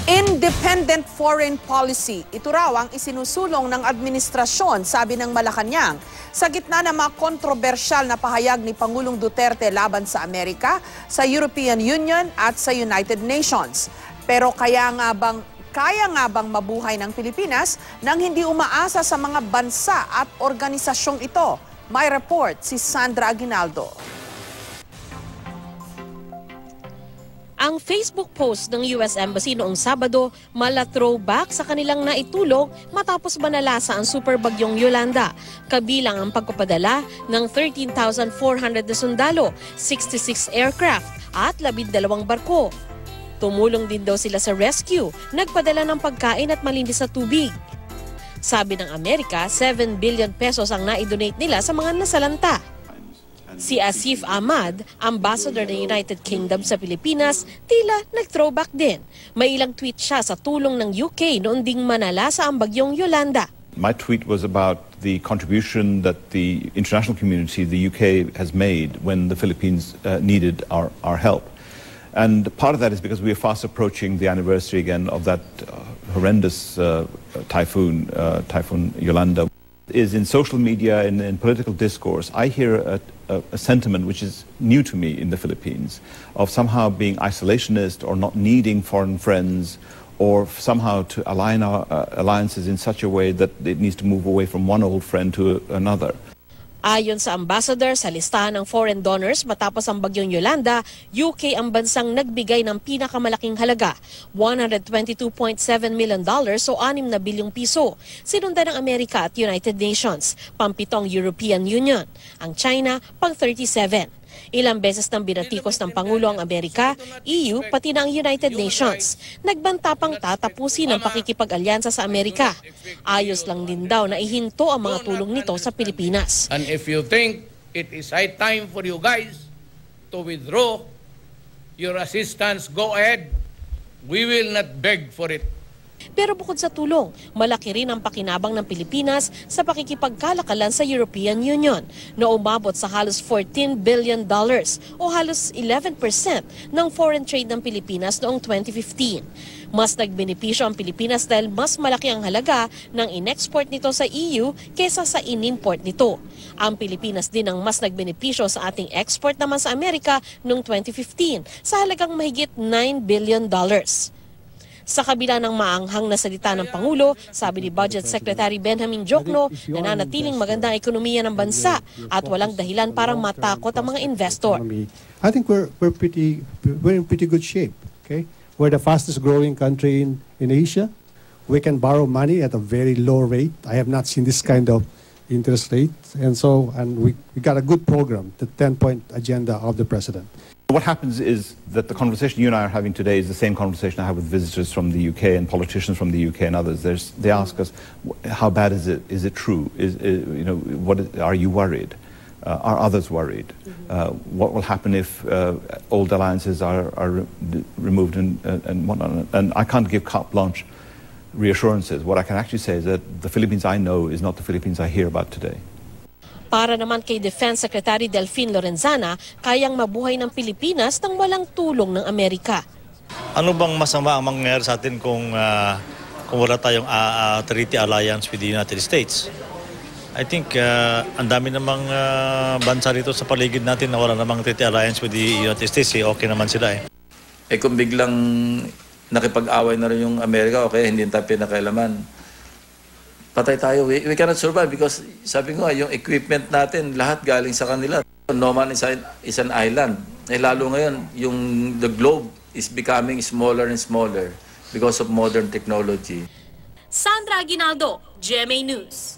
Independent foreign policy. Ito raw ang isinusulong ng administrasyon, sabi ng Malacanang, sa gitna ng mga kontrobersyal na pahayag ni Pangulong Duterte laban sa Amerika, sa European Union at sa United Nations. Pero kaya nga bang mabuhay ng Pilipinas nang hindi umaasa sa mga bansa at organisasyong ito? May report si Sandra Aguinaldo. Ang Facebook post ng US Embassy noong Sabado mala throwback sa kanilang naitulong matapos banalasa ang superbagyong Yolanda, kabilang ang pagpapadala ng 13,400 na sundalo, 66 aircraft at 12 barko. Tumulong din daw sila sa rescue, nagpadala ng pagkain at malinis na tubig. Sabi ng Amerika, 7 billion pesos ang naidonate nila sa mga nasalanta. Si Asif Ahmad, ambassador ng United Kingdom sa Pilipinas, tila nag-throwback din. May ilang tweet siya sa tulong ng UK noon ding manalasa ang bagyong Yolanda. My tweet was about the contribution that the international community, the UK, has made when the Philippines needed our help. And part of that is because we are fast approaching the anniversary again of that horrendous typhoon Yolanda. Is in social media, in political discourse, I hear a sentiment which is new to me in the Philippines, of somehow being isolationist or not needing foreign friends, or somehow to align our alliances in such a way that it needs to move away from one old friend to another. Ayon sa ambassador, sa listahan ng foreign donors matapos ang bagyong Yolanda, UK ang bansang nagbigay ng pinakamalaking halaga, $122.7 million o 6 na bilyong piso. Sinundan ng Amerika at United Nations, pampitong European Union, ang China pang 37. Ilang beses nang binatikos ng Pangulo ang Amerika, EU pati na ang United Nations. Nagbanta pang tatapusin ang pakikipag-alyansa sa Amerika. Ayos lang din daw na ihinto ang mga tulong nito sa Pilipinas. And if you think it is high time for you guys to withdraw your assistance, go ahead. We will not beg for it. Pero bukod sa tulong, malaki rin ang pakinabang ng Pilipinas sa pakikipagkalakalan sa European Union na umabot sa halos $14 billion o halos 11% ng foreign trade ng Pilipinas noong 2015. Mas nagbenepisyo ang Pilipinas dahil mas malaki ang halaga ng in-export nito sa EU kesa sa in-import nito. Ang Pilipinas din ang mas nagbenepisyo sa ating export naman sa Amerika noong 2015 sa halagang mahigit $9 billion. Sa kabila ng maanghang na salita ng Pangulo, sabi ni Budget Secretary Benjamin Jokno, nananatiling magandang ekonomiya ng bansa at walang dahilan para matakot ang mga investor. I think we're in pretty good shape. Okay, we're the fastest growing country in Asia. We can borrow money at a very low rate. I have not seen this kind of interest rate, and we got a good program, the 10-point agenda of the president. What happens is that the conversation you and I are having today is the same conversation I have with visitors from the UK and politicians from the UK and others. They ask us, how bad is it? Is it true? Are you worried? Are others worried? What will happen if old alliances are removed and whatnot? And I can't give carte blanche reassurances. What I can actually say is that the Philippines I know is not the Philippines I hear about today. Para naman kay Defense Secretary Delfin Lorenzana, kayang mabuhay ng Pilipinas nang walang tulong ng Amerika. Ano bang masama ang mangyayari sa atin kung wala tayong treaty alliance with the United States? I think ang dami namang bansa rito sa paligid natin na wala namang treaty alliance with the United States. Okay naman sila eh. Kung biglang nakipag-away na rin yung Amerika, okay, hindi tayo pinakailaman. Patay tayo. We cannot survive because sabi ko yung equipment natin lahat galing sa kanila. No man is an island. Lalo ngayon, the globe is becoming smaller and smaller because of modern technology. Sandra Aguinaldo, GMA News.